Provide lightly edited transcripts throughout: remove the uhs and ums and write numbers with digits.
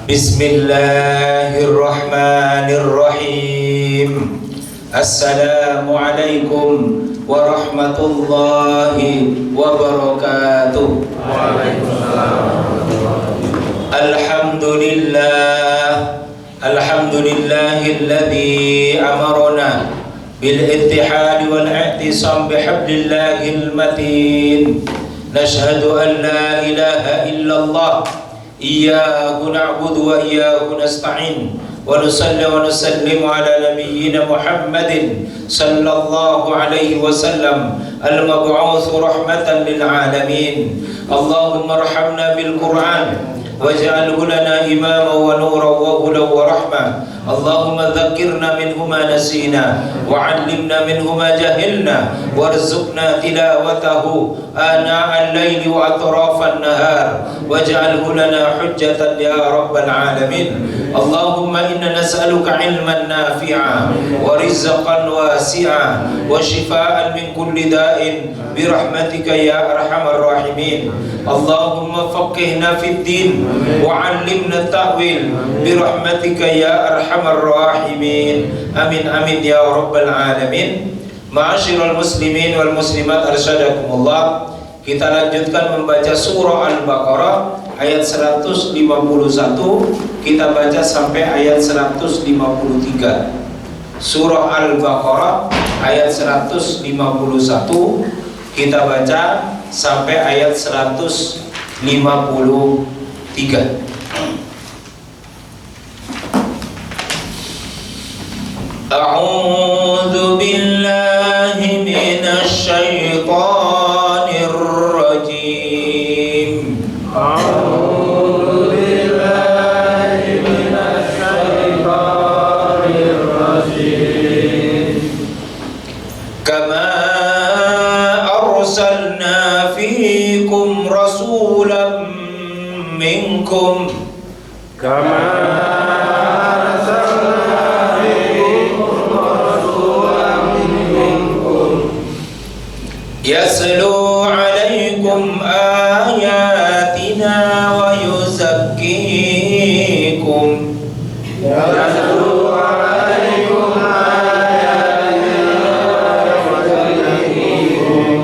Bismillahirrahmanirrahim. Assalamualaikum warahmatullahi wabarakatuh. Alhamdulillahilladzi amarna bil ittihad wal i'tisam bihablillahil matin. Nashhadu an la ilaha illallah iyyahu na'budu wa iyyahu nasta'in wa nusalli wa nusallimu ala nabiyyina Muhammadin sallallahu alaihi wasallam al-mab'uutsu rahmatan lil alamin. Allahumma arhamna bil Qur'an waj'alhu lana imaman wa nuran wa hudan wa rahmah. Allahumma dzakkirna minhu ma nasina wa 'allimna minhu ma jahilna warzuqna tilawatahu ana al-laili wa atrafan nahar waj'alhu lana hujjatan ya rabbal alamin. Allahumma inna nas'aluka 'ilman nafi'a wa rizqan wasi'a wa shifaa'an min kulli da'in bi rahmatika ya arhamar rahimin. Allahumma faqqihna fid din wa 'allimna at-ta'wil bi rahmatika ya arhamar rahimin. Amin amin ya rabbal alamin. Ma'asyiral muslimin wal muslimat arsyadakumullah. Kita lanjutkan membaca surah Al-Baqarah ayat 151. Kita baca sampai ayat 153. Surah Al-Baqarah ayat 151. Kita baca sampai ayat 153. A'udzu billahi minasy syaithanir rajim. A'udzu billahi minasy syaithanir rajim. Kama arsalna fiikum rasulan minkum kama yaslu alaikum ayatina wa yuzakkikum yaslu alaikum ayatina wa yuzakkikum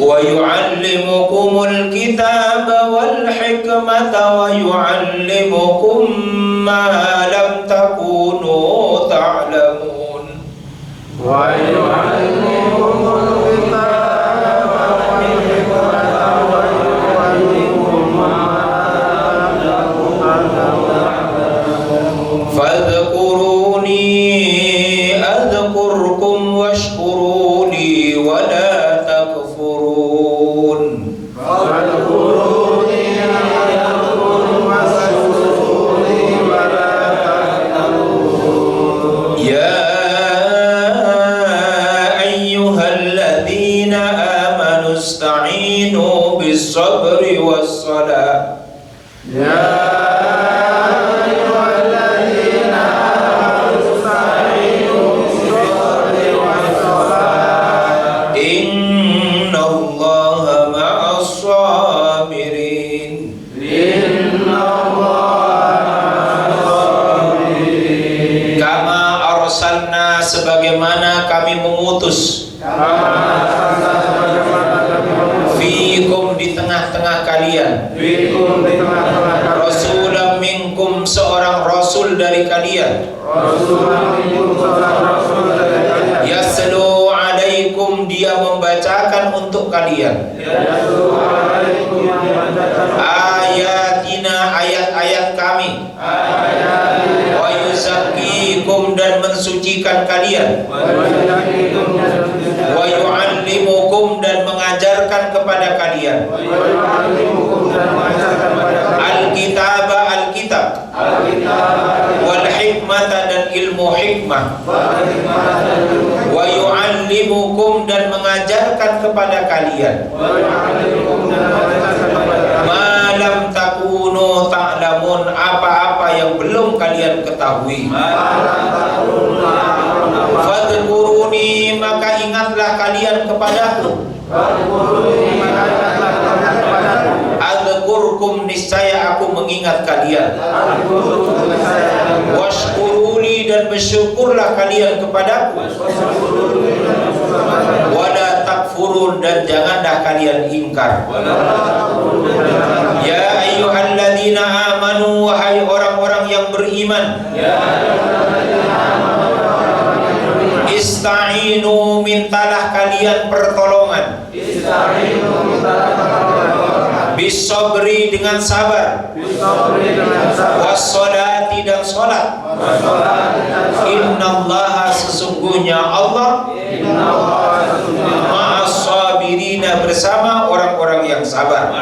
wa yu'allimukumul kitaba wal hikmata wa yu'allimukum ma lam takunu ta'lamun wa yu'allimukumul fadhkuruni adhkurkum washkuruni wala takfurun. Fadhkuruni adhkurkum washkuruni wala takfurun. Ya ayyuhalladzina amanu ista'inu bis-sabri was-salah. Ya sebagaimana kami mengutus fiikum di tengah-tengah kalian rasulan minkum seorang rasul dari kalian yaslu alaikum dia membacakan untuk kalian ayatina ayat-ayat kami wa yuzakkikum dan mensucikan kalian wa yu'allimukum dan mengajarkan kepada kalian al-kitaba al-kitab wal hikmata dan ilmu hikmah wa yu'allimukum dan mengajarkan kepada kalian ma lam takunu ta'lamun apa-apa yang belum kalian ketahui. Fadhkuruni maka ingatlah kalian kepadaku. Adzkur Adkurkum, niscaya aku mengingat kalian. Washkuruli, dan bersyukurlah kalian kepadaku. Wala takfurun, dan janganlah kalian ingkar. Ya ayyuhalladzina amanu, wahai orang-orang yang beriman. Ista'inu, mintalah kalian pertolongan. Bisabri, dengan sabar. Wassolati, dan sholat. Innallaha, sesungguhnya Allah, ma'as-sabirina, bersama orang-orang yang sabar.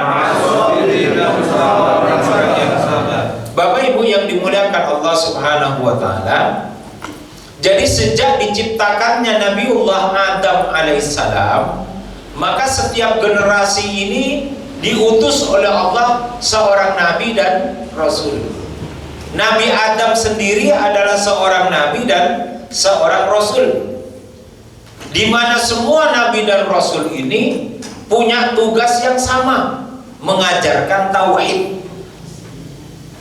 Bapak Ibu yang dimuliakan Allah Subhanahu wa ta'ala, jadi sejak diciptakannya Nabiullah Adam alaihissalam, maka setiap generasi ini diutus oleh Allah seorang nabi dan rasul. Nabi Adam sendiri adalah seorang nabi dan seorang rasul, di mana semua nabi dan rasul ini punya tugas yang sama, mengajarkan tauhid.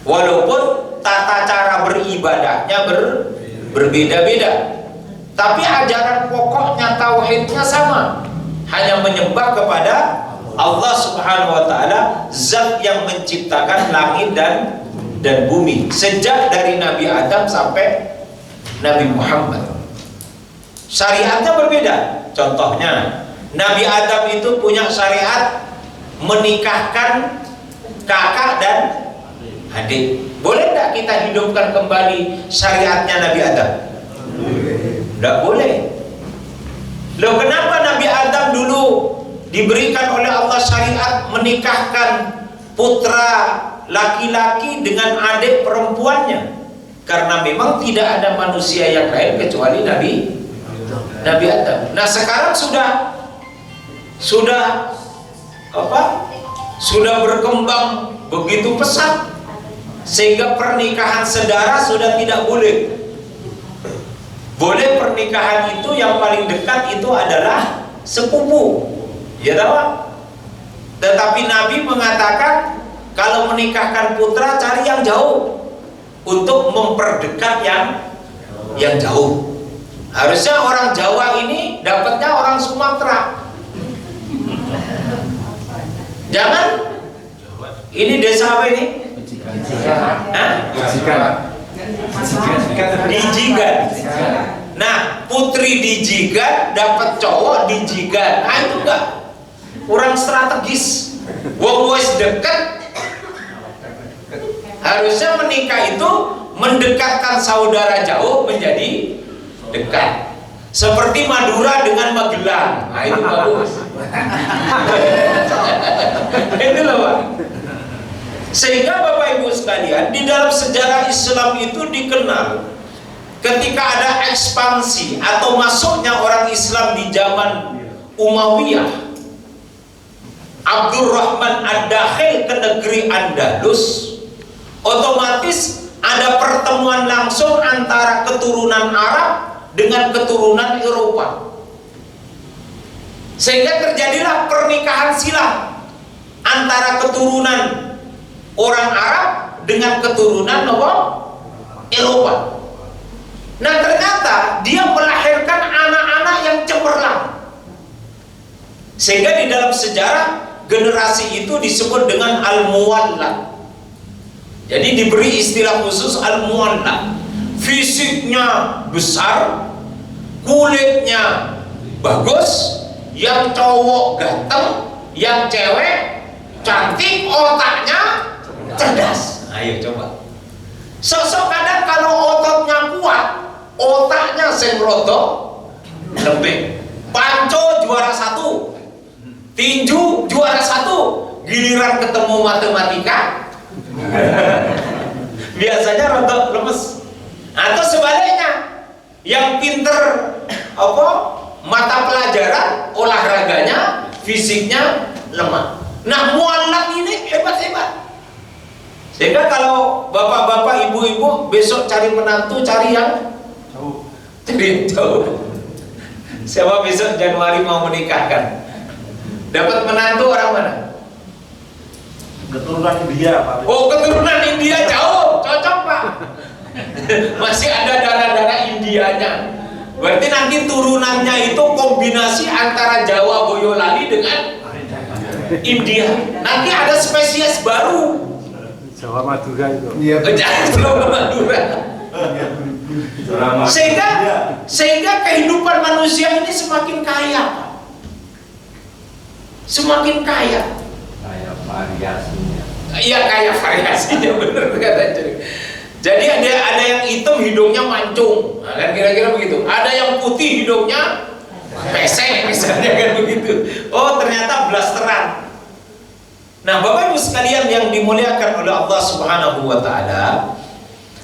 Walaupun tata cara beribadahnya berbeda-beda, tapi ajaran pokoknya tauhidnya sama, hanya menyembah kepada Allah Subhanahu wa ta'ala, zat yang menciptakan langit dan bumi, sejak dari Nabi Adam sampai Nabi Muhammad. Syariatnya berbeda. Contohnya, Nabi Adam itu punya syariat menikahkan kakak dan adik. Boleh tidak kita hidupkan kembali syariatnya Nabi Adam? Tidak boleh. Loh, kenapa Nabi Adam dulu diberikan oleh Allah syariat menikahkan putra laki-laki dengan adik perempuannya? Karena memang tidak ada manusia yang lain kecuali Nabi Adam. Nah, sekarang sudah berkembang begitu pesat, sehingga pernikahan saudara sudah tidak boleh. Boleh pernikahan itu yang paling dekat itu adalah sepupu, ya tahu? Tetapi Nabi mengatakan kalau menikahkan putra cari yang jauh untuk memperdekat yang jauh. Harusnya orang Jawa ini dapatnya orang Sumatera. Jangan. Ini desa apa ini? Dijigan. Nah, putri dijigan dapat cowok dijigan. Nah, itu enggak kurang strategis. Wong wis deket. Harusnya menikah itu mendekatkan saudara jauh menjadi dekat. Seperti Madura dengan Magelang. Nah, itu bagus. Itu loh, Pak. Sehingga Bapak Ibu sekalian, di dalam sejarah Islam itu dikenal ketika ada ekspansi atau masuknya orang Islam di zaman Umayyah, Abdurrahman Ad-Dakhil ke negeri Andalus, otomatis ada pertemuan langsung antara keturunan Arab dengan keturunan Eropa, sehingga terjadilah pernikahan silang antara keturunan orang Arab dengan keturunan Eropa. Nah, ternyata dia melahirkan anak-anak yang cemerlang, sehingga di dalam sejarah generasi itu disebut dengan al-muwallad. Jadi diberi istilah khusus al-muwallad. Fisiknya besar, kulitnya bagus, yang cowok ganteng, yang cewek cantik, otaknya cerdas. Ayo coba. Sosok kadang kalau ototnya kuat, otaknya sembroto lebih. Panco juara 1, tinju juara 1, giliran ketemu matematika biasanya rontok lemes. Atau sebaliknya, yang pinter mata pelajaran, olahraganya, fisiknya lemah. Nah, muallaf ini hebat-hebat. Sehingga kalau bapak-bapak, ibu-ibu besok cari menantu, cari yang jauh. Siapa besok Januari mau menikahkan? Dapat menantu orang mana? Keturunan India, Pak. Oh, keturunan India jauh, cocok Pak. Masih ada darah-darah Indianya. Berarti nanti turunannya itu kombinasi antara Jawa Boyolali dengan India. Nanti ada spesies baru. Jawa Madura itu. Iya. Jawa Madura. Sehingga kehidupan manusia ini semakin kaya, Pak. Semakin kaya. Kayak variasinya. Iya, kaya variasinya, bener kata Curi. Jadi ada yang hitam hidungnya mancung, nah, kan kira-kira begitu. Ada yang putih hidungnya pesek misalnya, kan begitu. Oh, ternyata blasteran. Nah, Bapak Ibu sekalian yang dimuliakan oleh Allah Subhanahu wa taala,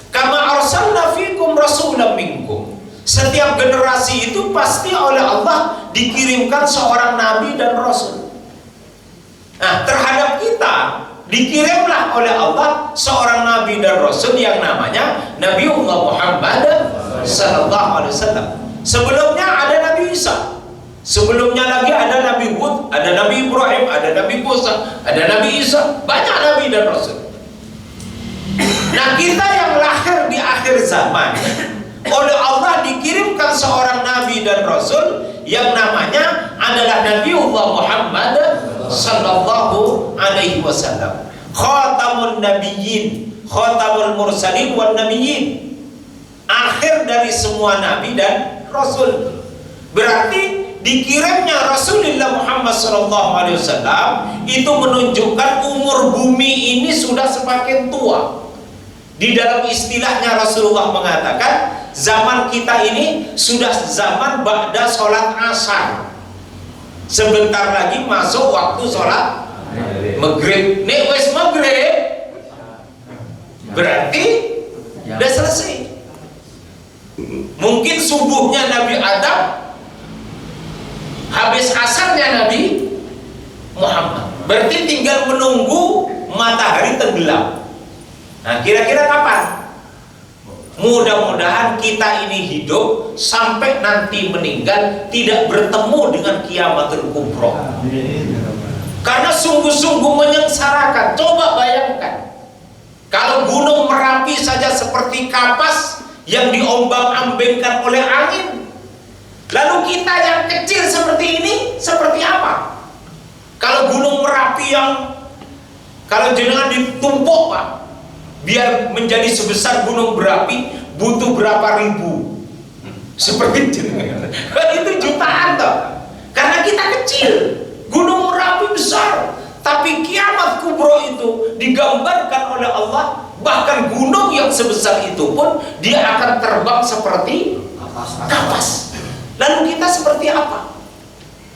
kama arsalna fikum rasulan minkum. Setiap generasi itu pasti oleh Allah dikirimkan seorang nabi dan rasul. Nah, terhadap kita dikirimlah oleh Allah seorang nabi dan rasul yang namanya Nabiullah Muhammad sallallahu alaihi wasallam. Sebelumnya ada Nabi Isa. Sebelumnya lagi ada Nabi Hud, ada Nabi Ibrahim, ada Nabi Musa, ada Nabi Isa, banyak nabi dan rasul. Nah, kita yang lahir di akhir zaman oleh Allah dikirimkan seorang nabi dan rasul yang namanya adalah Nabiullah Muhammad sallallahu alaihi wasallam, khatamun nabiyyin, khatamul mursalin wan nabiyyin, akhir dari semua nabi dan rasul. Berarti dikirimnya Rasulullah Muhammad sallallahu alaihi wasallam itu menunjukkan umur bumi ini sudah semakin tua. Di dalam istilahnya Rasulullah mengatakan zaman kita ini sudah zaman ba'da sholat asar. Sebentar lagi masuk waktu sholat maghrib. Nek wes maghrib berarti udah selesai. Mungkin subuhnya Nabi Adam, habis asarnya Nabi Muhammad. Berarti tinggal menunggu matahari tenggelam. Nah, kira-kira kapan? Mudah-mudahan kita ini hidup sampai nanti meninggal tidak bertemu dengan kiamatul kubro. Karena sungguh-sungguh menyengsarakan. Coba bayangkan, kalau gunung Merapi saja seperti kapas yang diombang-ambingkan oleh angin, lalu kita yang kecil seperti ini seperti apa? Kalau gunung Merapi yang kalau jenengan ditumpuk, Pak, biar menjadi sebesar gunung berapi butuh berapa ribu, seperti jenengan. Itu jutaan toh. Karena kita kecil, gunung Merapi besar, tapi kiamat kubro itu digambarkan oleh Allah. Bahkan gunung yang sebesar itu pun dia akan terbang seperti kapas. Lalu kita seperti apa?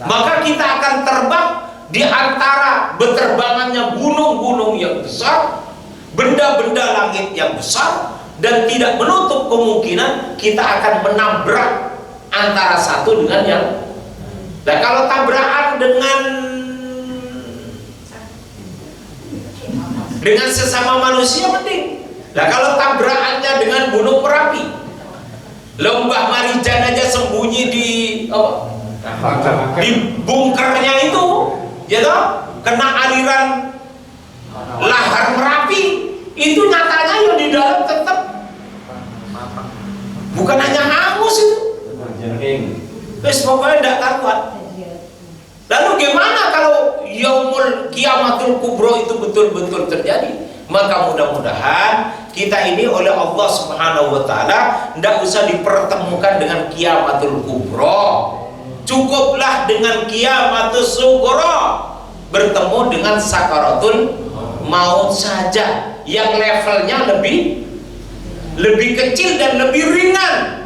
Maka kita akan terbang di antara beterbangannya gunung-gunung yang besar, benda-benda langit yang besar, dan tidak menutup kemungkinan kita akan menabrak antara satu dengan yang. Nah, kalau tabrakan dengan sesama manusia mending. Nah, kalau tabrakannya dengan gunung Merapi, Lembah Marijan aja sembunyi di bunkernya itu, ya toh, kena aliran lahar Merapi, itu nyatanya yang di dalam tetap bukan hanya hangus itu, terus pokoknya tidak karuan. Lalu gimana kalau yaumul kiamatul kubro itu betul-betul terjadi? Maka mudah-mudahan kita ini oleh Allah Subhanahu wa taala tidak usah dipertemukan dengan kiamatul kubro, cukuplah dengan kiamatul sugro, bertemu dengan sakaratul maut saja yang levelnya lebih kecil dan lebih ringan.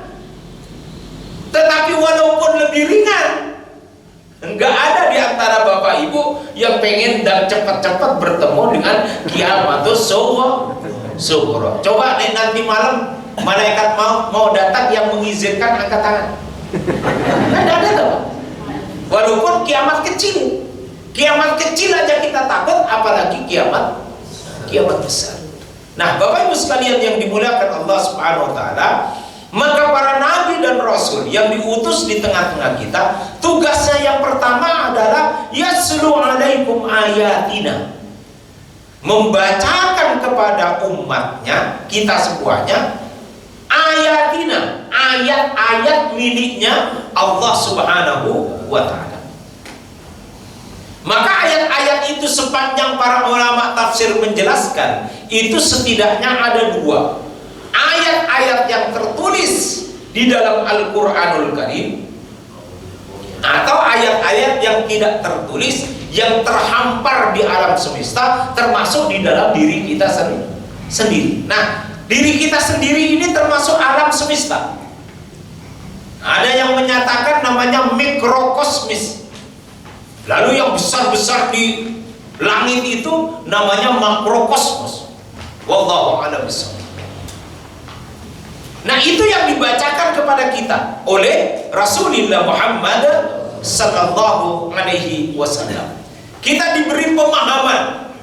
Tetapi walaupun lebih ringan, enggak ada di antara Bapak Ibu yang pengen dan cepat-cepat bertemu dengan kiamatul sugro. Coba nanti malam malaikat mau datang, yang mengizinkan angkat tangan. Enggak ada tuh. Walaupun kiamat kecil. Kiamat kecil aja kita takut, apalagi kiamat besar. Nah, Bapak Ibu sekalian yang dimuliakan Allah Subhanahu wa taala, maka para nabi dan rasul yang diutus di tengah-tengah kita, tugasnya yang pertama adalah yaslu alaikum ayatina. membacakan kepada umatnya, kita semuanya, ayatina, ayat-ayat miliknya Allah Subhanahu wa ta'ala. Maka ayat-ayat itu sepanjang para ulama tafsir menjelaskan, itu setidaknya ada dua. Ayat-ayat yang tertulis di dalam Al-Quranul Karim, atau ayat-ayat yang tidak tertulis, yang terhampar di alam semesta, termasuk di dalam diri kita sendiri. Nah, diri kita sendiri ini termasuk alam semesta. Ada yang menyatakan namanya mikrokosmis. Lalu yang besar-besar di langit itu namanya makrokosmos. Wallahu a'lam bishawab. Nah, itu yang dibacakan kepada kita oleh Rasulullah Muhammad sallallahu alaihi wasallam. Kita diberi pemahaman.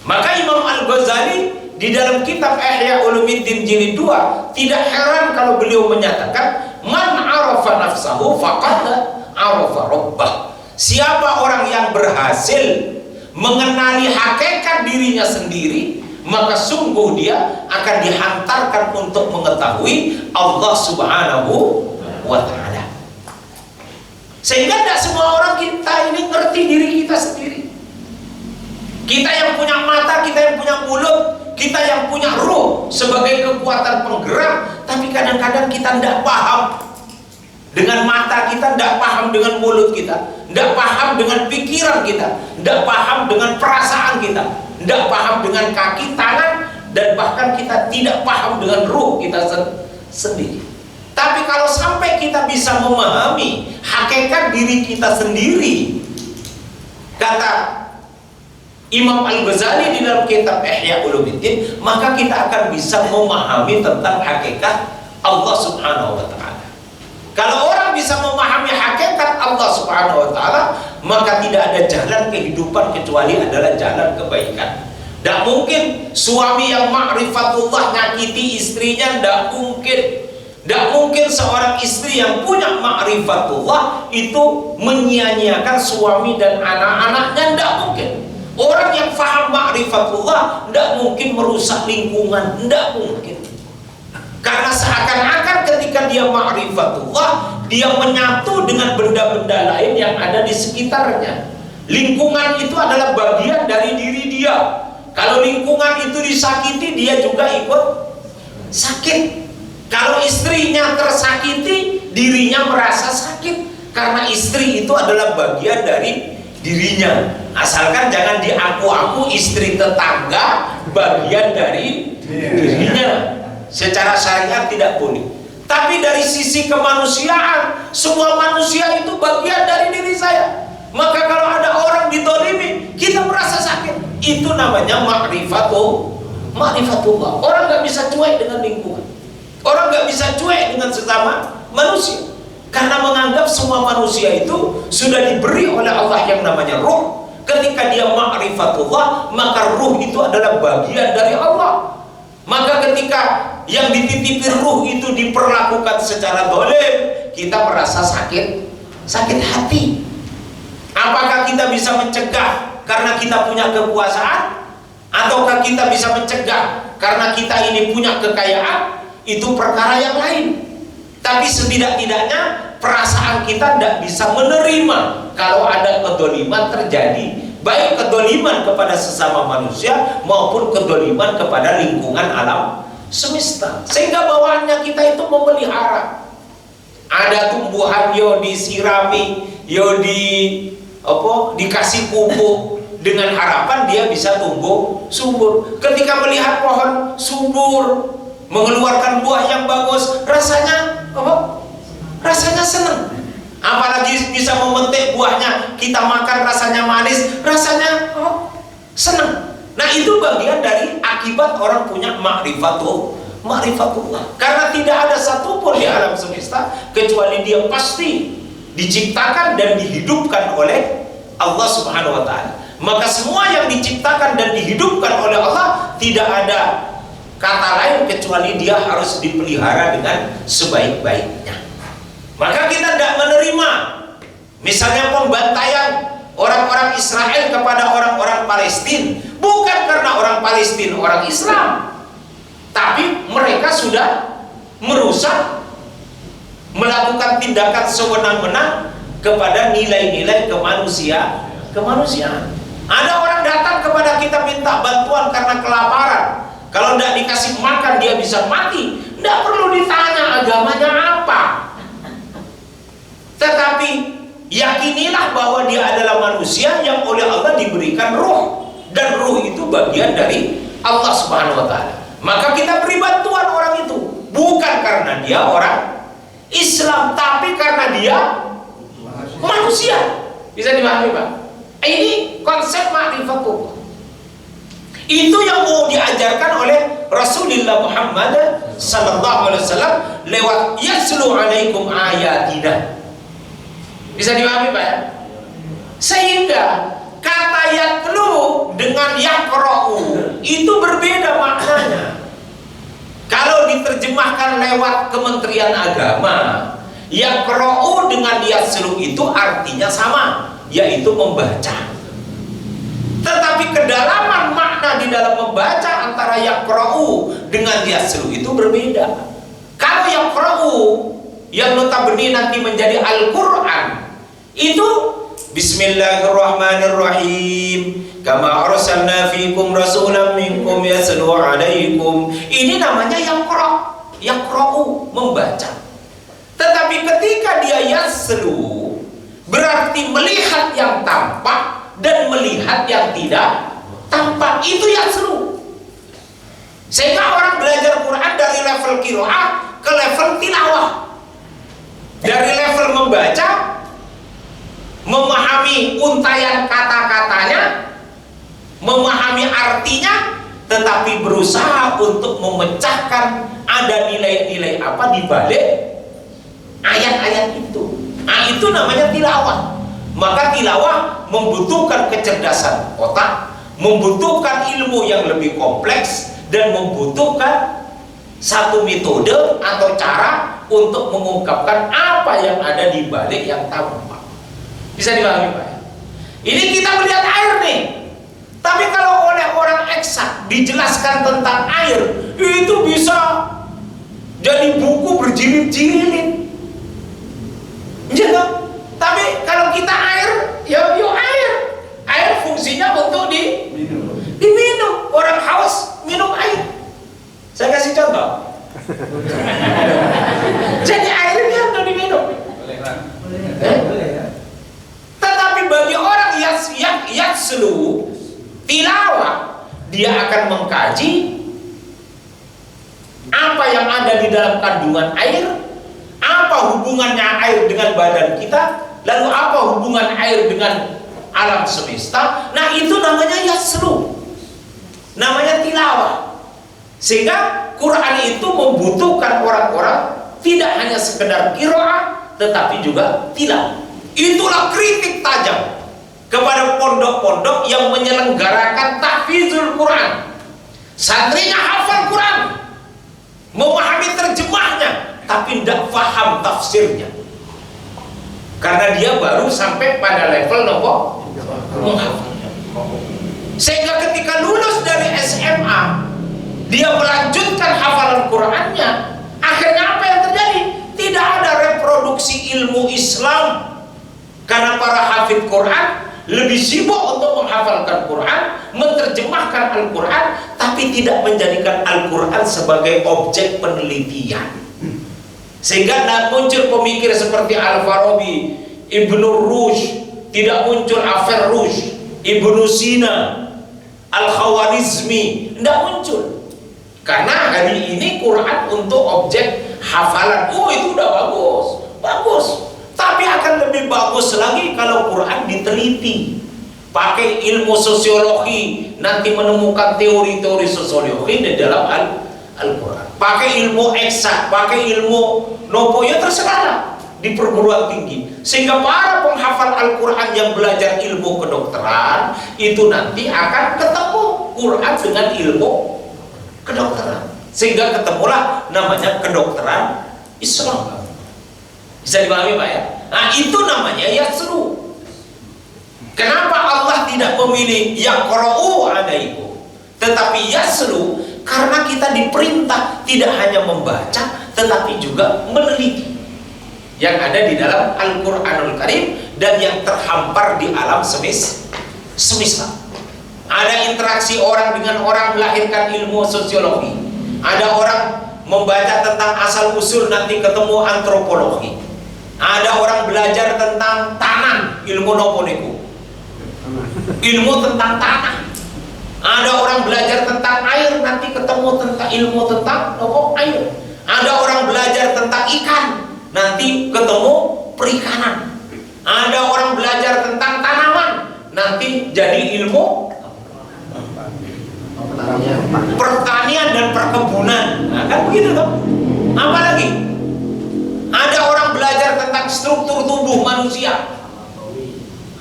Maka Imam Al-Ghazali di dalam kitab Ihya Ulumuddin jilid 2 tidak heran kalau beliau menyatakan, man arafa nafsahu faqad arafa rabbah. Siapa orang yang berhasil mengenali hakikat dirinya sendiri, maka sungguh dia akan dihantarkan untuk mengetahui Allah Subhanahu wa ta'ala. Sehingga tidak semua orang kita ini ngerti diri kita sendiri. Kita yang punya mata, kita yang punya mulut, kita yang punya ruh sebagai kekuatan penggerak, tapi kadang-kadang kita tidak paham dengan mata kita, tidak paham dengan mulut kita, tidak paham dengan pikiran kita, tidak paham dengan perasaan kita, tidak paham dengan kaki, tangan, dan bahkan kita tidak paham dengan ruh kita sendiri. Tapi kalau sampai kita bisa memahami hakikat diri kita sendiri, kata Imam Al-Ghazali di dalam kitab Ihya Ulumuddin, maka kita akan bisa memahami tentang hakikat Allah Subhanahu wa ta'ala. Kalau orang bisa memahami hakikat Allah Subhanahu wa ta'ala, maka tidak ada jalan kehidupan kecuali adalah jalan kebaikan. Tidak mungkin suami yang ma'rifatullah nyakiti istrinya, tidak mungkin. Tidak mungkin seorang istri yang punya ma'rifatullah itu menyia-nyiakan suami dan anak-anaknya, tidak mungkin. Orang yang faham ma'rifatullah tidak mungkin merusak lingkungan, tidak mungkin. Karena seakan-akan ketika dia ma'rifatullah, dia menyatu dengan benda-benda lain yang ada di sekitarnya. Lingkungan itu adalah bagian dari diri dia. Kalau lingkungan itu disakiti, dia juga ikut sakit. Kalau istrinya tersakiti, dirinya merasa sakit. Karena istri itu adalah bagian dari dirinya. Asalkan jangan diaku-aku istri tetangga bagian dari dirinya. Secara syariat tidak boleh. Tapi dari sisi kemanusiaan, semua manusia itu bagian dari diri saya. Maka kalau ada orang ditolimi, kita merasa sakit. Itu namanya ma'rifatullah. Orang gak bisa cuek dengan lingkungan. Orang gak bisa cuek dengan sesama manusia. Karena menganggap semua manusia itu sudah diberi oleh Allah yang namanya ruh. Ketika dia ma'rifatullah, maka ruh itu adalah bagian dari Allah. Maka ketika yang dititipi ruh itu diperlakukan secara zalim, kita merasa sakit hati. Apakah kita bisa mencegah karena kita punya kekuasaan? Ataukah kita bisa mencegah karena kita ini punya kekayaan? Itu perkara yang lain. Tapi setidak-tidaknya perasaan kita tidak bisa menerima kalau ada kedoliman terjadi, baik kedoliman kepada sesama manusia maupun kedoliman kepada lingkungan alam semesta. Sehingga bawaannya kita itu memelihara. Ada tumbuhan yo disirami, yo dikasih pupuk dengan harapan dia bisa tumbuh subur. Ketika melihat pohon subur, mengeluarkan buah yang bagus, rasanya rasanya senang. Apalagi bisa memetik buahnya, kita makan rasanya manis, rasanya senang. Nah, itu bagian dari akibat orang punya ma'rifatullah. Karena tidak ada satupun di alam semesta kecuali dia pasti diciptakan dan dihidupkan oleh Allah Subhanahu wa ta'ala. Maka semua yang diciptakan dan dihidupkan oleh Allah tidak ada kata lain kecuali dia harus dipelihara dengan sebaik-baiknya. Maka kita tidak menerima misalnya pembantaian orang-orang Israel kepada orang-orang Palestina, Bukan karena orang Palestina orang Islam, tapi mereka sudah merusak, melakukan tindakan sewenang-wenang kepada nilai-nilai kemanusiaan. Ada orang datang kepada kita minta bantuan karena kelaparan. Kalau tidak dikasih makan dia bisa mati. Tidak perlu ditanya agamanya apa. Tetapi yakinilah bahwa dia adalah manusia yang oleh Allah diberikan ruh, dan ruh itu bagian dari Allah Subhanahu wa Ta'ala. Maka kita beri bantuan orang itu, bukan karena dia orang Islam, tapi karena dia manusia. Bisa dipahami, Pak? Ini konsep ma'rifatullah. Itu yang mau diajarkan oleh Rasulullah Muhammad sallallahu alaihi wasallam lewat yaslu alaikum ayatina. Bisa dipahami, Pak ya? Sehingga kata yatlu dengan yaqra'u itu berbeda maknanya. Kalau diterjemahkan lewat Kementerian Agama, yaqra'u dengan yaslu itu artinya sama, yaitu membaca. Tetapi kedalaman makna di dalam membaca antara yaqra'u dengan yaslu itu berbeda. Kalau yaqra'u yang notabene nanti menjadi Al-Quran itu Bismillahirrahmanirrahim, kama arsalna fikum rasulan minkum yatlu alaikum. Ini namanya yaqra'u, membaca. Tetapi ketika dia yaslu, berarti melihat yang tampak dan melihat yang tidak tampak, itu yaslu. Sehingga orang belajar Quran dari level qiraah ke level tilawah, dari level membaca, memahami untayan kata-katanya, memahami artinya, tetapi berusaha untuk memecahkan ada nilai-nilai apa di balik ayat-ayat itu. Nah, itu namanya tilawah. Maka tilawah membutuhkan kecerdasan otak, membutuhkan ilmu yang lebih kompleks, dan membutuhkan satu metode atau cara untuk mengungkapkan apa yang ada di balik yang tampak. Bisa dipahami, Pak? Ini kita melihat air nih. Tapi kalau oleh orang eksak dijelaskan tentang air, itu bisa jadi buku berjilid-jilid. Iya. Tapi kalau kita air, ya yuk air. Air fungsinya untuk diminum. Orang haus minum air. Saya kasih contoh. Jadi airnya untuk diminum. Tetapi bagi orang yang yatslu tilawah, dia akan mengkaji apa yang ada di dalam kandungan air, apa hubungannya air dengan badan kita, lalu apa hubungan air dengan alam semesta. Nah, itu namanya yatslu, namanya tilawah. Sehingga Quran itu membutuhkan orang-orang tidak hanya sekedar qiraah, tetapi juga tilawah. Itulah kritik tajam kepada pondok-pondok yang menyelenggarakan tahfizul Quran. Santrinya hafal Quran, memahami terjemahnya, tapi tidak paham tafsirnya. Karena dia baru sampai pada level menghafalnya. Sehingga ketika lulus dari SMA, dia melanjutkan hafalan Qurannya. Akhirnya apa yang terjadi? Tidak ada reproduksi ilmu Islam. Karena para hafid Quran lebih sibuk untuk menghafalkan Quran, menerjemahkan Al-Quran, tapi tidak menjadikan Al-Quran sebagai objek penelitian. Sehingga muncul pemikir seperti Al-Farabi, Ibnu Rushd, tidak muncul Averroes, Ibnu Sina, Al-Khawarizmi, tidak muncul. Karena hari ini Quran untuk objek hafalan. Oh, itu udah bagus. Tapi akan lebih bagus lagi kalau Quran diteliti, pakai ilmu sosiologi, nanti menemukan teori-teori sosiologi di dalam Al-Quran. Pakai ilmu eksak, pakai ilmu nopo, ya terserah di perguruan tinggi. Sehingga para penghafal Al-Quran yang belajar ilmu kedokteran itu nanti akan ketemu Quran dengan ilmu kedokteran. Sehingga ketemulah namanya kedokteran Islam. Bisa dipahami, Pak ya? Nah, itu namanya yatslu. Kenapa Allah tidak memilih yaqra'u alaikum, tetapi yaslu? Karena kita diperintah tidak hanya membaca, tetapi juga meneliti yang ada di dalam Al-Quranul Karim dan yang terhampar di alam semesta. Ada interaksi orang dengan orang, melahirkan ilmu sosiologi. Ada orang membaca tentang asal usul, nanti ketemu antropologi. Ada orang belajar tentang tanah, ilmu noponiku, ilmu tentang tanah. Ada orang belajar tentang air, nanti ketemu tentang ilmu tentang air. Ada orang belajar tentang ikan, nanti ketemu perikanan. Ada orang belajar tentang tanaman, nanti jadi ilmu pertanian dan perkebunan. Nah, kan begitu toh? Apa lagi? Ada orang belajar tentang struktur tubuh manusia,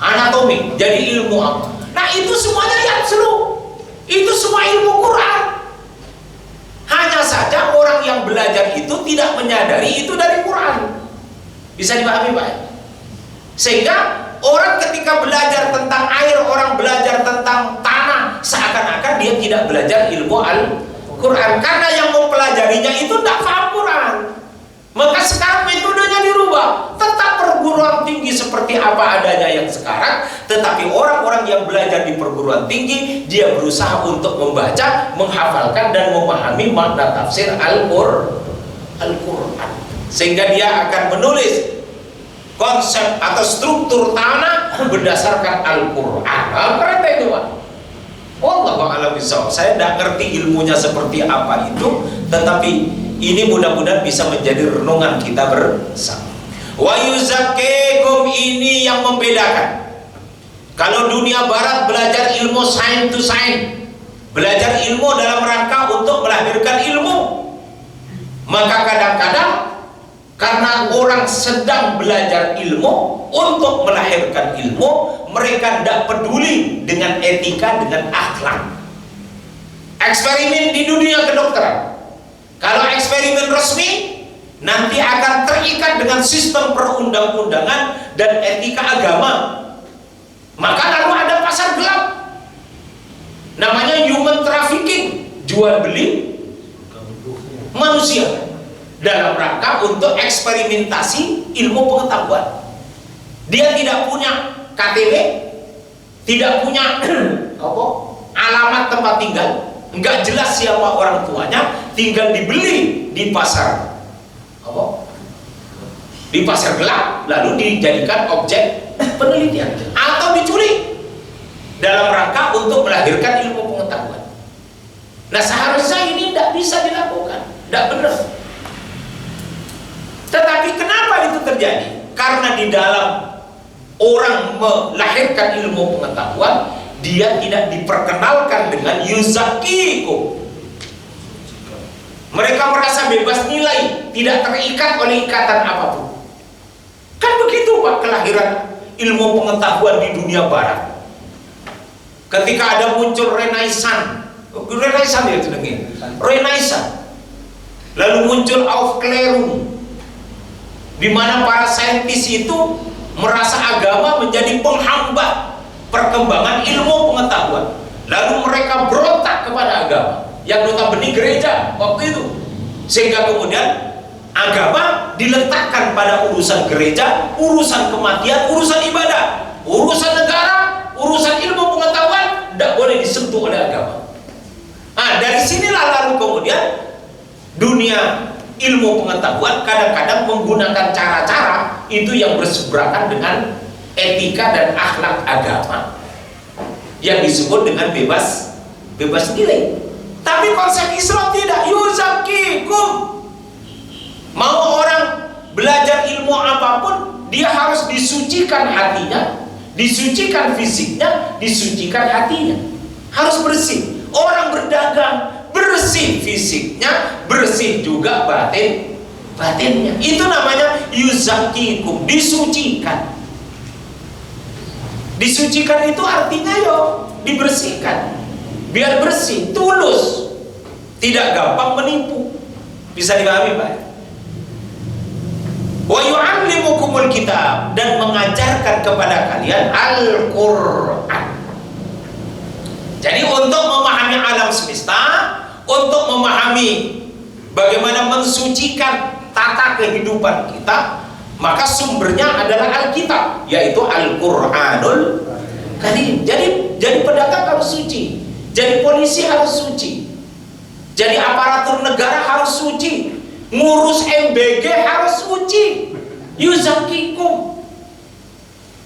anatomi, jadi ilmu apa? Nah, itu semuanya yaslu. Itu semua ilmu Quran. Hanya saja orang yang belajar itu tidak menyadari itu dari Quran. Bisa dipahami Pak? Sehingga orang ketika belajar tentang air, orang belajar tentang tanah, seakan-akan dia tidak belajar ilmu Al-Quran. Karena yang mempelajarinya itu tidak paham Quran. Maka sekarang metodenya dirubah. Tetap perguruan tinggi seperti apa adanya yang sekarang, tetapi orang-orang yang belajar di perguruan tinggi, dia berusaha untuk membaca, menghafalkan dan memahami makna tafsir Al-Quran. Sehingga dia akan menulis konsep atau struktur tanah berdasarkan Al-Quran. Keren itu Pak. Wallahu a'lam bishawab. Saya tidak ngerti ilmunya seperti apa itu, tetapi ini mudah-mudahan bisa menjadi renungan kita bersama. Wa yuzakkikum, ini yang membedakan. Kalau dunia barat belajar ilmu sains to sains, belajar ilmu dalam rangka untuk melahirkan ilmu, maka kadang-kadang karena orang sedang belajar ilmu untuk melahirkan ilmu, mereka tidak peduli dengan etika, dengan akhlak. Eksperimen di dunia kedokteran, kalau eksperimen resmi nanti akan terikat dengan sistem perundang-undangan dan etika agama. Maka lalu ada pasar gelap, namanya human trafficking, jual beli manusia, dalam rangka untuk eksperimentasi ilmu pengetahuan. Dia tidak punya KTP, tidak punya alamat tempat tinggal, nggak jelas siapa orang tuanya, tinggal dibeli di pasar di pasar gelap, lalu dijadikan objek penelitian atau diculik dalam rangka untuk melahirkan ilmu pengetahuan. Nah, seharusnya ini tidak bisa dilakukan, tidak benar. Tetapi kenapa itu terjadi? Karena di dalam orang melahirkan ilmu pengetahuan, dia tidak diperkenalkan dengan yuzakikum. Mereka merasa bebas nilai, tidak terikat oleh ikatan apapun. Kan begitu Pak kelahiran ilmu pengetahuan di dunia barat. Ketika ada muncul Renaissance ya itu dengar. Renaissance. Lalu muncul Aufklärung, di mana para saintis itu merasa agama menjadi penghambat perkembangan ilmu pengetahuan. Lalu mereka berontak kepada agama, yang notabene gereja waktu itu, sehingga kemudian agama diletakkan pada urusan gereja, urusan kematian, urusan ibadah, urusan negara, urusan ilmu pengetahuan tidak boleh disentuh oleh agama. Nah, dari sinilah lalu kemudian dunia ilmu pengetahuan kadang-kadang menggunakan cara-cara itu yang berseberangan dengan etika dan akhlak agama, yang disebut dengan bebas nilai. Tapi konsep Islam tidak, yuzakikum. Mau orang belajar ilmu apapun, dia harus disucikan hatinya, disucikan fisiknya, disucikan hatinya, harus bersih. Orang berdagang bersih fisiknya, bersih juga batinnya. Itu namanya yuzakikum, disucikan. Disucikan itu artinya dibersihkan, biar bersih, tulus, tidak gampang menipu. Bisa dipahami Pak? Wa yu'allimu yu'allimukumul kitab, dan mengajarkan kepada kalian Al-Quran. Jadi untuk memahami alam semesta, untuk memahami bagaimana mensucikan tata kehidupan kita, maka sumbernya adalah Alkitab, yaitu Al-Quranul Karim. Jadi pedagang harus suci, jadi polisi harus suci, jadi aparatur negara harus suci, ngurus MBG harus suci. Yuzakikum.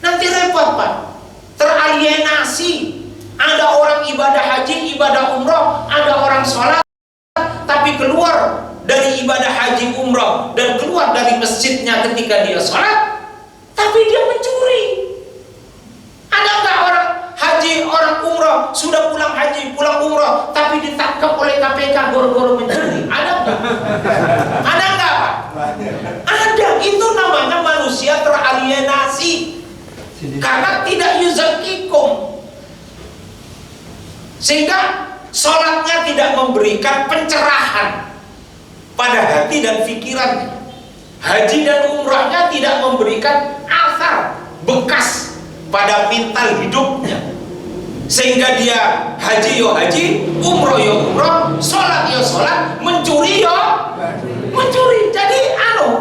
Nanti repot Pak, teralienasi. Ada orang ibadah haji, ibadah umroh, ada orang sholat, tapi keluar dari ibadah haji umroh dan keluar dari masjidnya ketika dia sholat, tapi dia mencuri. Ada nggak orang haji, orang umroh, sudah pulang haji, pulang umroh, tapi ditangkap oleh KPK goro-goro mencuri? Ada nggak? Ada nggak Pak? Ada. Itu namanya manusia teralienasi karena tidak yuzakikum. Sehingga sholatnya tidak memberikan pencerahan pada hati dan pikirannya. Haji dan umrahnya tidak memberikan asar, bekas pada mental hidupnya. Sehingga dia haji yo haji, umroh yo umroh, sholat yo sholat, mencuri yo mencuri. Jadi apa?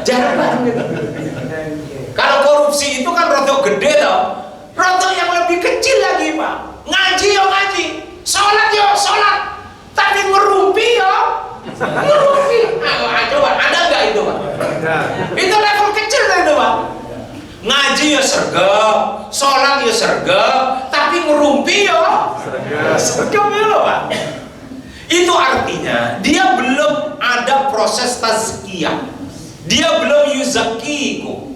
Jarang banget. Kalau korupsi itu kan rotok gede tau. Rotok yang lebih kecil lagi Pak. Ngaji yo ngaji, sholat yo sholat, tapi ngerumpi yo ngerumpi. Coba ada nggak itu Pak? Itu level kecil itu Pak. Ngaji yo sergap, sholat yo sergap, tapi ngerumpi yo sergap ya loh Pak. Itu artinya dia belum ada proses tazkiyah, dia belum yuzakiku.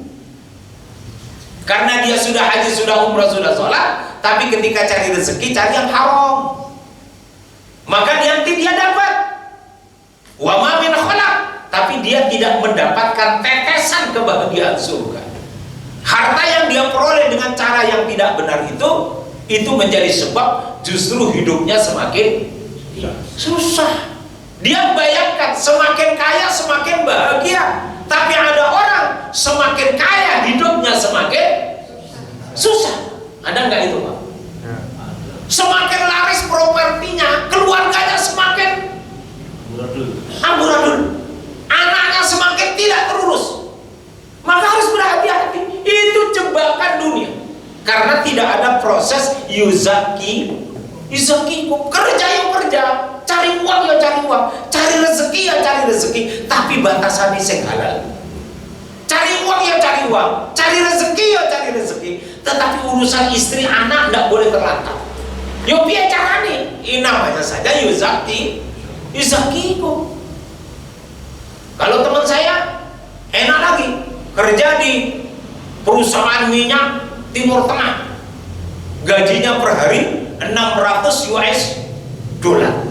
Karena dia sudah haji, sudah umrah, sudah sholat, tapi ketika cari rezeki, cari yang haram. Maka nanti dia dapat wa ma min khalaq, tapi dia tidak mendapatkan tetesan kebahagiaan surga. Harta yang dia peroleh dengan cara yang tidak benar itu menjadi sebab justru hidupnya semakin susah. Dia bayangkan semakin kaya semakin bahagia, tapi ada orang semakin kaya hidupnya semakin susah. Ada nggak itu Pak? Semakin laris propertinya, keluarganya semakin amburadul, anaknya semakin tidak terurus. Maka harus berhati-hati. Itu jebakan dunia. Karena tidak ada proses yuzakikum. Kerja ya kerja, cari uang ya cari uang, cari rezeki ya cari rezeki, tapi batasannya sing halal. Cari uang ya cari uang, cari rezeki ya cari rezeki, tetapi urusan istri anak tidak boleh terlantar. Yo piye carane? Ini namanya saja yuzakikum. Kalau teman saya enak lagi kerja di perusahaan minyak Timur Tengah, gajinya per hari 600 US dollar.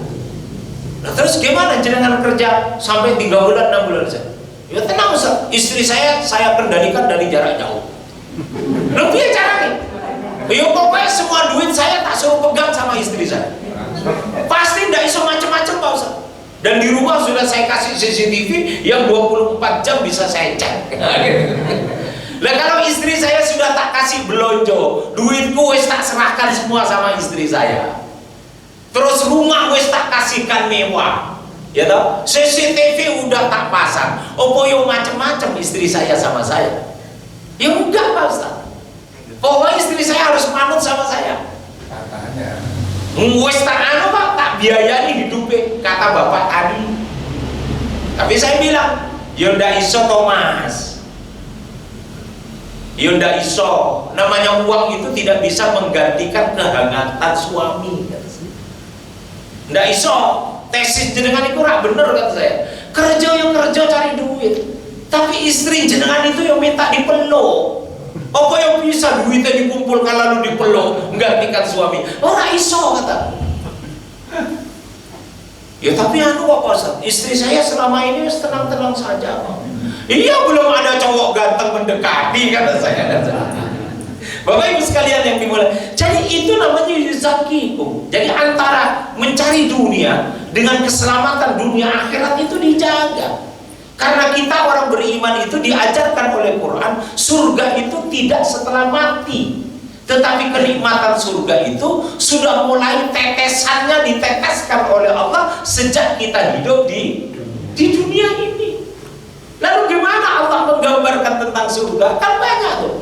Nah terus gimana jenengan kerja sampai 3 bulan 6 bulan saja? Ya tenang Ustaz, istri saya kendalikan dari jarak jauh. Lebih caranya? Ya pokoknya semua duit saya tak suruh pegang sama istri saya. Pasti tidak iso macam-macam Pak Ustaz. Dan di rumah sudah saya kasih CCTV yang 24 jam bisa saya cek. Lah kalau istri saya sudah tak kasih belonjo, duitku wis tak serahkan semua sama istri saya. Terus rumah wis tak kasihkan mewah. Ya toh? CCTV udah tak pasang. Opo yo macam-macam istri saya sama saya. Ya enggak Pak Ustaz. Pokoknya istri saya harus manut sama saya. Katanya. Wis tak anu Pak, tak biayai hidupnya kata Bapak tadi. Tapi saya bilang, yo ndak iso Thomas. Ya ndak iso, namanya uang itu tidak bisa menggantikan kehangatan suami. Ndak iso, tesis jenengan itu rak bener kata saya. Kerja yang kerja cari duit, tapi istri jenengan itu yang minta dipeluk. Apa yang bisa duitnya dikumpulkan lalu dipeluk menggantikan suami? Ora iso kata. Ya tapi anu Pak Ustaz, istri saya selama ini tenang-tenang saja Pak. Iya belum ada cowok ganteng mendekati kata saya. Bapak Ibu sekalian yang dimulai. Jadi itu namanya yuzakikum. Jadi antara mencari dunia dengan keselamatan dunia akhirat itu dijaga. Karena kita orang beriman itu diajarkan oleh Quran, surga itu tidak setelah mati. Tetapi kenikmatan surga itu sudah mulai tetesannya diteteskan oleh Allah sejak kita hidup di dunia ini. Lalu gimana Allah menggambarkan tentang surga? Kan banyak tuh.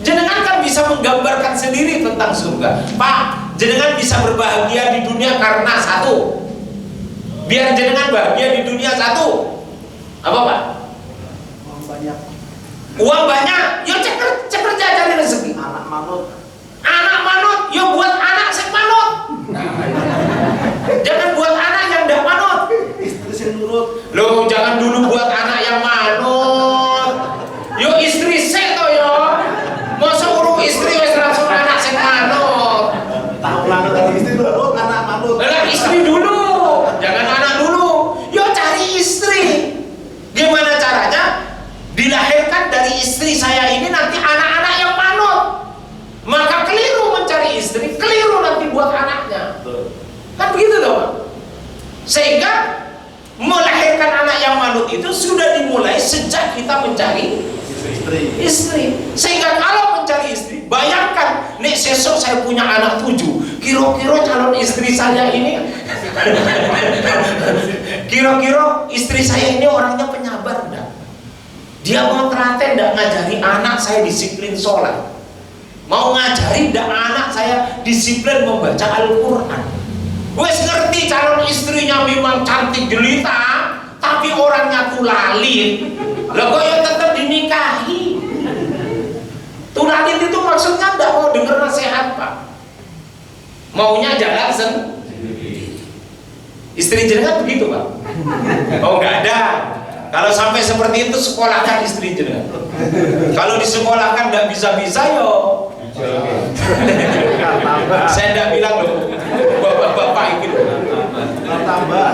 Jenengan kan bisa menggambarkan sendiri tentang surga. Pak, jenengan bisa berbahagia di dunia karena satu. Biar jenengan bahagia di dunia satu. Apa Pak? Uang banyak. Uang banyak. Yo cek kerja cari rezeki. Anak manut. Anak manut. Yo buat anak sing manut. Jangan buat anak yang ndak manut. Istri sing nurut. Loh, jangan dulu buat anak yang manut. Yo istri sik to yo. Masa urung istri wis langsung anak sing manut. Tahu manut dari istri nurut, anak manut. Lah istri dulu. Jangan anak dulu. Yo cari istri. Gimana caranya? Dilahirkan dari istri saya ini nanti anak-anak yang manut. Maka keliru mencari istri, keliru nanti buat anaknya. Kan begitu dong Pak? Sehingga melahirkan anak yang manut itu sudah dimulai sejak kita mencari istri. Sehingga kalau mencari istri, bayangkan, nek sesok saya punya anak 7, kira-kira calon istri saya ini kira-kira istri saya ini orangnya penyabar enggak? Dia mau telaten enggak ngajari anak saya disiplin sholat? Mau ngajari enggak anak saya disiplin membaca Al-Quran? Wes ngerti calon istrinya memang cantik jelita, tapi orangnya tulalit. Lah kok ya tetap dinikahi? Tulalit itu maksudnya enggak mau dengar nasihat Pak. Maunya jalan sendiri. Istri jenengan begitu Pak? Oh enggak ada. Kalau sampai seperti itu sekolahkan istri jenengan. Kalau disekolahkan enggak bisa-bisa yo. Saya enggak bilang loh, bapak-bapak itu. Tambah.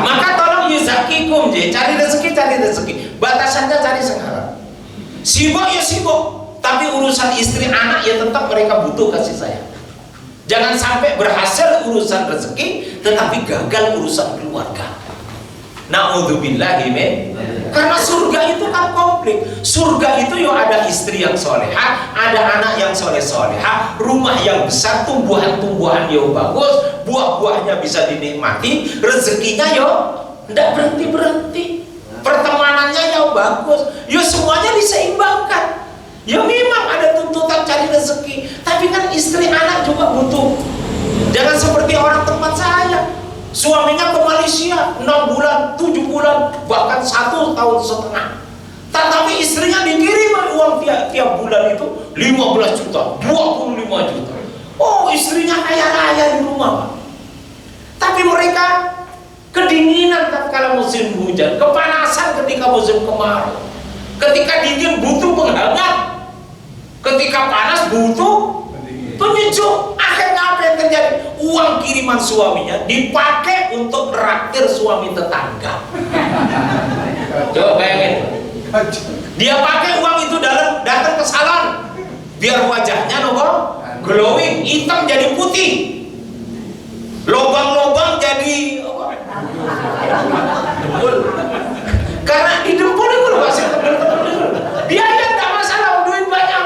Maka tolong yuzakikum je, cari rezeki. Batasannya cari sekarang. Sibuk ya sibuk, tapi urusan istri anak ya tetap mereka butuh kasih sayang. Jangan sampai berhasil urusan rezeki tetapi gagal urusan keluarga. Na'udzubillahi min. Karena surga itu kan komplit. Surga itu yo ada istri yang soleha, ada anak yang soleh-soleha, rumah yang besar, tumbuhan-tumbuhan yo bagus, buah-buahnya bisa dinikmati, rezekinya yo ndak berhenti-berhenti, pertemanannya yo bagus, yo semuanya diseimbangkan. Ya memang ada tuntutan cari rezeki, tapi kan istri anak juga butuh. Jangan seperti orang tempat saya, suaminya ke Malaysia 6 bulan, 7 bulan, bahkan 1 tahun setengah. Tetapi istrinya dikirim uang tiap bulan itu 15 juta, 25 juta. Oh, istrinya kaya raya di rumah Pak. Tapi mereka kedinginan ketika musim hujan, kepanasan ketika musim kemarau. Ketika dingin butuh penghangat, ketika panas butuh penyejuk. Akhirnya apa yang terjadi? Uang kiriman suaminya dipakai untuk traktir suami tetangga. Coba bayangin, dia pakai uang itu datang ke salon biar wajahnya nopo glowing, hitam jadi putih, lobang-lobang jadi dempul. Karena di dempul itu loh hasil tebel-tebel. Biaya tidak masalah, duit banyak.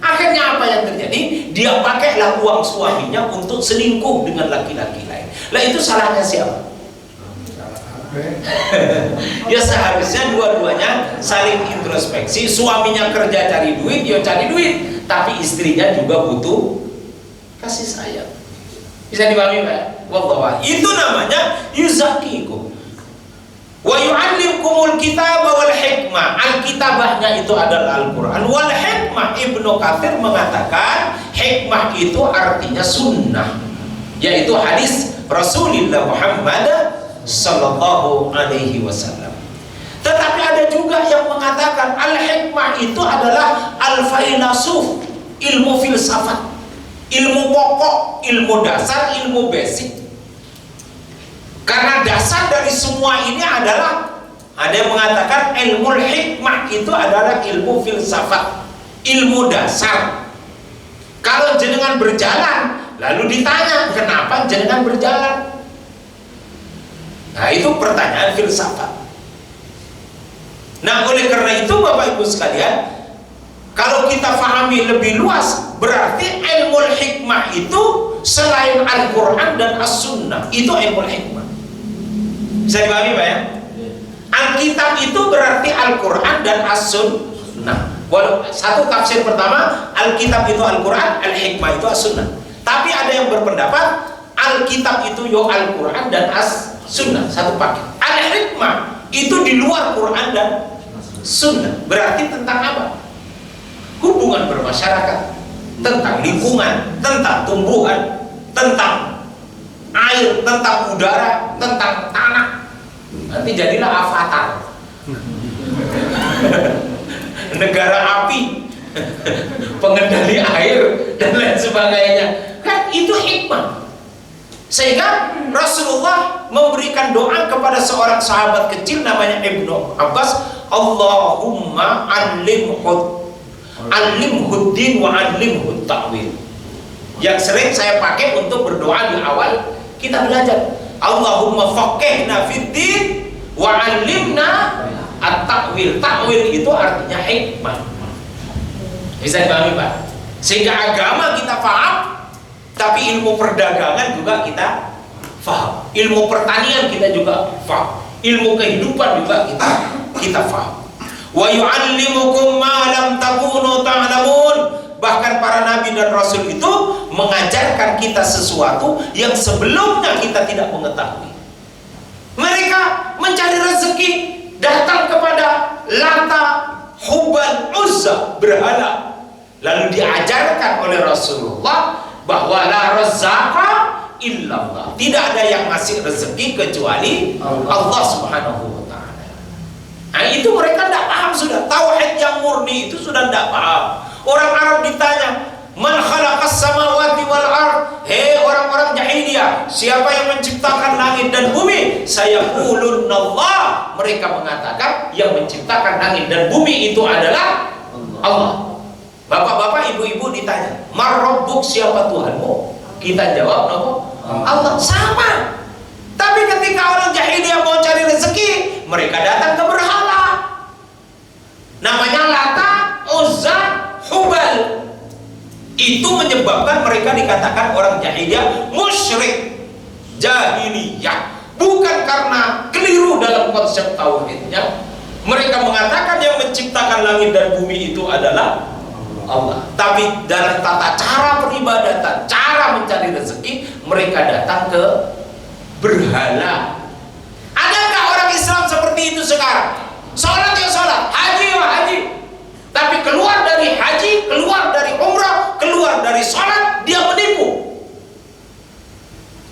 Akhirnya apa yang terjadi? Dia pakailah uang suaminya untuk selingkuh dengan laki-laki lain. Lah itu salahnya siapa? Ya seharusnya dua-duanya saling introspeksi. Suaminya kerja cari duit, ya cari duit, tapi istrinya juga butuh kasih sayang. Bisa dipahami Pak? Wallahu. Itu namanya yuzakikum wa yu'allimkumul kitaba wal hikmah. Alkitabahnya itu adalah Al-Quran. Wal hikmah, Ibnu Katsir mengatakan hikmah itu artinya sunnah, yaitu hadis Rasulullah Muhammad sallallahu alaihi wasallam. Tetapi ada juga yang mengatakan al-hikmah itu adalah al-failasuf, ilmu filsafat, ilmu pokok, ilmu dasar, ilmu basic. Karena dasar dari semua ini adalah, ada yang mengatakan ilmu hikmah itu adalah ilmu filsafat, ilmu dasar. Kalau jenengan berjalan, lalu ditanya kenapa jenengan berjalan? Nah itu pertanyaan filsafat. Nah, oleh karena itu Bapak Ibu sekalian, kalau kita pahami lebih luas, berarti ilmu hikmah itu selain Al-Quran dan As-Sunnah, itu ilmu hikmah. Bisa dipahami Pak ya? Alkitab itu berarti Al-Quran dan As-Sunnah. Walau satu tafsir pertama, Alkitab itu Al-Quran, Al-Hikmah itu As-Sunnah. Tapi ada yang berpendapat Alkitab itu yo Al-Quran dan As-Sunnah, satu paket. Al-Hikmah itu di luar Quran dan Sunnah. Berarti tentang apa? Hubungan bermasyarakat, tentang lingkungan, tentang tumbuhan, tentang air, tentang udara, tentang tanah. Nanti jadilah Avatar. Negara api, pengendali air dan lain sebagainya. Kan itu hikmah. Sehingga Rasulullah memberikan doa kepada seorang sahabat kecil namanya Ibnu Abbas, Allahumma alimhud din wa alimhud ta'wil. Yang sering saya pakai untuk berdoa di awal kita belajar, Allahumma faqihna fid din wa alimna at-ta'wil. Ta'wil itu artinya hikmah. Bisa dipahami Pak? Sehingga agama kita paham, tapi ilmu perdagangan juga kita paham, ilmu pertanian kita juga paham, ilmu kehidupan juga kita paham. Wa yu'allimukum ma lam takunu ta'lamun. Bahkan para nabi dan rasul itu mengajarkan kita sesuatu yang sebelumnya kita tidak mengetahui. Mereka mencari rezeki, datang kepada Lata, Hubal, Uzza, berhala. Lalu diajarkan oleh Rasulullah bahwa la razzaqa illallah. Tidak ada yang ngasih rezeki kecuali Allah Subhanahu wa taala. Nah, itu mereka tidak paham sudah. Tauhid yang murni itu sudah tidak paham. Orang Arab ditanya, "Man khalaqas samawati wal ard?" Hei orang-orang jahiliyah, siapa yang menciptakan langit dan bumi? Sayaqulun Allah. Mereka mengatakan yang menciptakan langit dan bumi itu adalah Allah. Bapak-bapak, ibu-ibu ditanya, "Mar-Rabbuk, siapa Tuhanmu?" Kita jawab, Allah. Sama. Tapi ketika orang jahiliyah mau cari rezeki, mereka datang ke berhala. Namanya Lata, Uzza, Hubal. Itu menyebabkan mereka dikatakan orang jahiliyah musyrik, jahiliyah. Bukan karena keliru dalam konsep tauhidnya. Mereka mengatakan yang menciptakan langit dan bumi itu adalah Allah. Tapi dalam tata cara peribadatan, cara mencari rezeki, mereka datang ke berhala. Adakah orang Islam seperti itu sekarang? Sholat ya sholat, haji ya haji. Tapi keluar dari haji, keluar dari umrah, keluar dari sholat, dia menipu,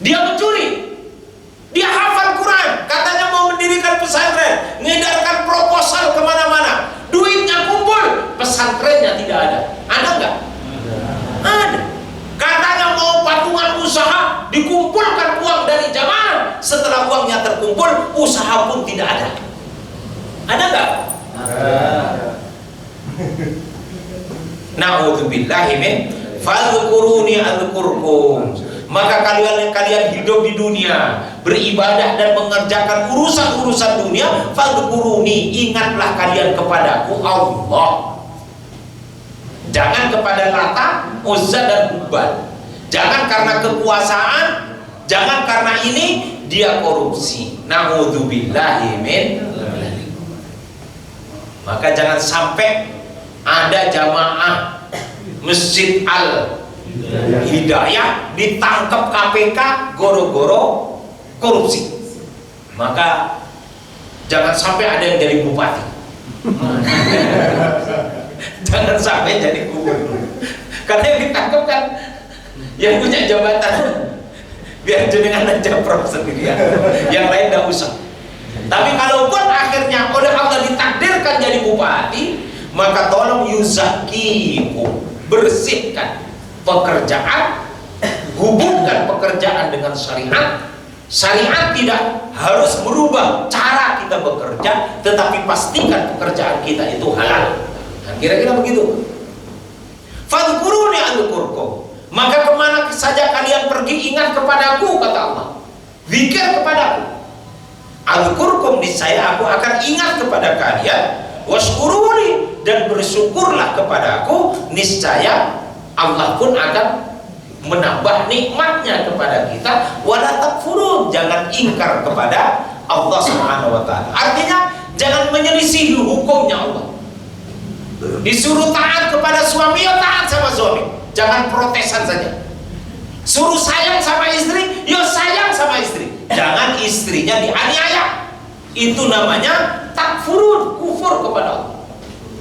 dia mencuri, dia hafal Quran, katanya mau mendirikan pesantren, ngedarkan proposal kemana-mana, duitnya kumpul, pesantrennya tidak ada. Ada nggak? Ada. Katanya mau patungan usaha, dikumpulkan uang dari jamaah, setelah uangnya terkumpul, usaha pun tidak ada. Ada nggak? Ada. Na'udzubillahi min fadhkuruni adzkurkum. Maka kalian hidup di dunia, beribadah dan mengerjakan urusan-urusan dunia, fadhkuruni, ingatlah kalian kepadaku Allah. Jangan kepada Lata, Uzza dan Hubal. Jangan karena kekuasaan, jangan karena ini dia korupsi. Na'udzubillahi min. Maka jangan sampai ada jamaah Masjid Al-Hidayah ditangkap KPK goro-goro korupsi. Maka jangan sampai ada yang jadi bupati. Jangan sampai jadi gubernur. Karena yang ditangkap kan yang punya jabatan. Biar jenengan aja prof sendirian, yang lain tidak usah. Tapi kalaupun akhirnya oleh Allah ditakdirkan jadi bupati, maka tolong yuzakikum, bersihkan pekerjaan, hubungkan pekerjaan dengan syariat. Syariat tidak harus merubah cara kita bekerja, tetapi pastikan pekerjaan kita itu halal. Nah, kira-kira begitu. Fadhkuruni adzkurkum. Maka kemana saja kalian pergi, ingat kepadaku, kata Allah. Zikir kepadaku. Adzkurkum niscaya aku akan ingat kepada kalian. Washkuruni, dan bersyukurlah kepada aku, niscaya Allah pun akan menambah nikmatnya kepada kita. Wala takfurun, jangan ingkar kepada Allah Subhanahu wa taala. Artinya jangan menyelisihi hukumnya Allah. Disuruh taat kepada suami, ya taat sama suami, jangan protesan saja. Suruh sayang sama istri, ya sayang sama istri, jangan istrinya dianiaya. Itu namanya takfurun, kufur kepada Allah.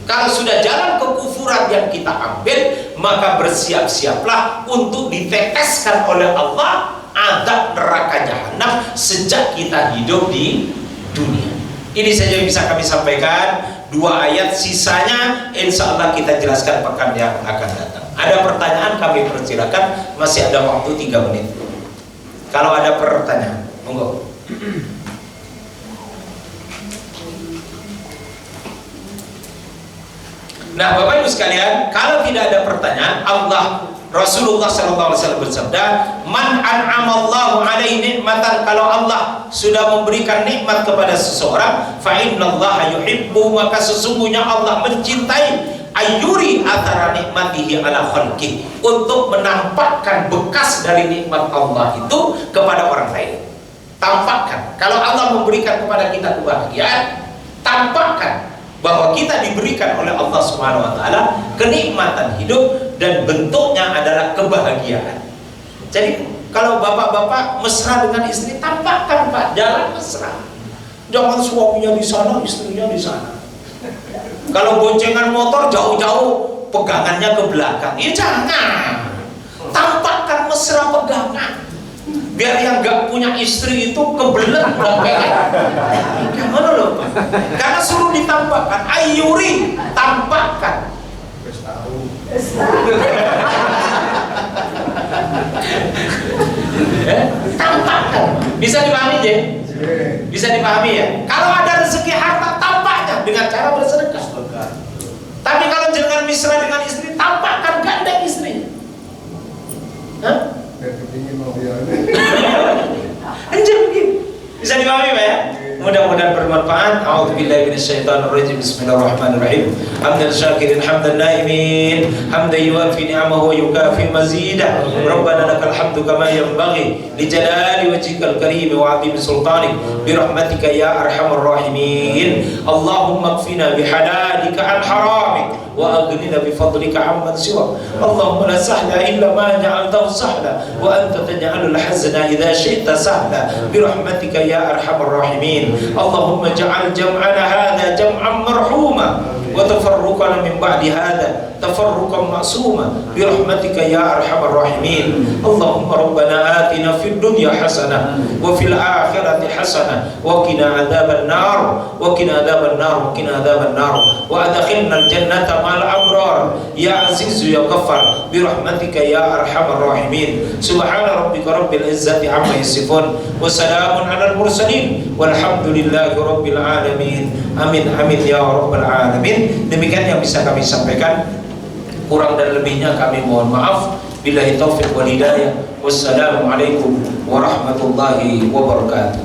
Kalau sudah jalan kekufuran yang kita ambil, maka bersiap-siaplah untuk diteteskan oleh Allah azab neraka jahanam sejak kita hidup di dunia. Ini saja yang bisa kami sampaikan. 2 ayat, sisanya insya Allah kita jelaskan pekan yang akan datang. Ada pertanyaan kami persilakan, masih ada waktu 3 menit. Kalau ada pertanyaan, monggo. Nah, Bapak Ibu sekalian, kalau tidak ada pertanyaan, Rasulullah SAW bersabda, "Man an'amallahu alaihi nikmatan," kalau Allah sudah memberikan nikmat kepada seseorang, fa innallaha yuhibbu, maka sesungguhnya Allah mencintai ayuri athara nikmatihi ala khalqi, untuk menampakkan bekas dari nikmat Allah itu kepada orang lain. Tampakkan. Kalau Allah memberikan kepada kita kebahagiaan, tampakkan bahwa kita diberikan oleh Allah Subhanahu wa taala kenikmatan hidup dan bentuknya adalah kebahagiaan. Jadi kalau bapak-bapak mesra dengan istri, tampakkan Pak, jalan mesra. Jangan suaminya di sana, istrinya di sana. Kalau boncengan motor jauh-jauh, pegangannya ke belakang. Ya jangan. Tampakkan mesra pegangan. Biar yang gak punya istri itu kebelet pegangan. Gimana loh Pak? Karena suruh ditampakkan, ayuri, tampakkan. Tampakkan. Bisa dipahami ya? Bisa dipahami ya? Kalau ada rezeki harta, tampaknya dengan cara bersedekah. Tapi kalau jangan mesra dengan istri, tampakkan gandeng istrinya. Hah? Anjir begini. Bisa dipahami Pak ya? Mudah-mudahan bermanfaat. A'udzubillahi minasyaitonirrajim. Bismillahirrahmanirrahim. Hamdan syakirin hamdan naimin, hamdan yuwafi ni'amahu wa yukafi mazidah. Rabbana lakal hamdu kama yanbaghi li jalali wajhikal karim wa 'azimi sultanik, bi rahmatika ya arhamar rahimin. Allahumma kfina bihalalika an haramik wa aghnina bi fadlika amman siwak. Allahumma la sahla illa ma ja'altahu sahla wa anta taj'alul hazna idza syi'ta sahla, bi rahmatika ya arhamar rahimin. Allahumma ja'al jam'ana hadha jam'an marhuma wa tafarruqana min ba'di hadha tafarruqan ma'suma, bi rahmatika ya arhamar rahimin. Allahumma rabbana atina fid dunya hasanah wa fil akhirati hasanah wa qina adzaban nar wa qina adzaban nar wa qina adzaban nar wa adkhilna al jannata ma'al abrar ya aziz ya ghaffar, bi rahmatika ya arhamar rahimin. Subhana rabbika rabbil izzati amma yasifun wa salamun alal mursalin walhamdulillahi rabbil alamin. Amin amin ya rabbal alamin. Demikian yang bisa kami sampaikan, kurang dan lebihnya kami mohon maaf. Billahi taufiq wal hidayah. Wassalamualaikum warahmatullahi wabarakatuh.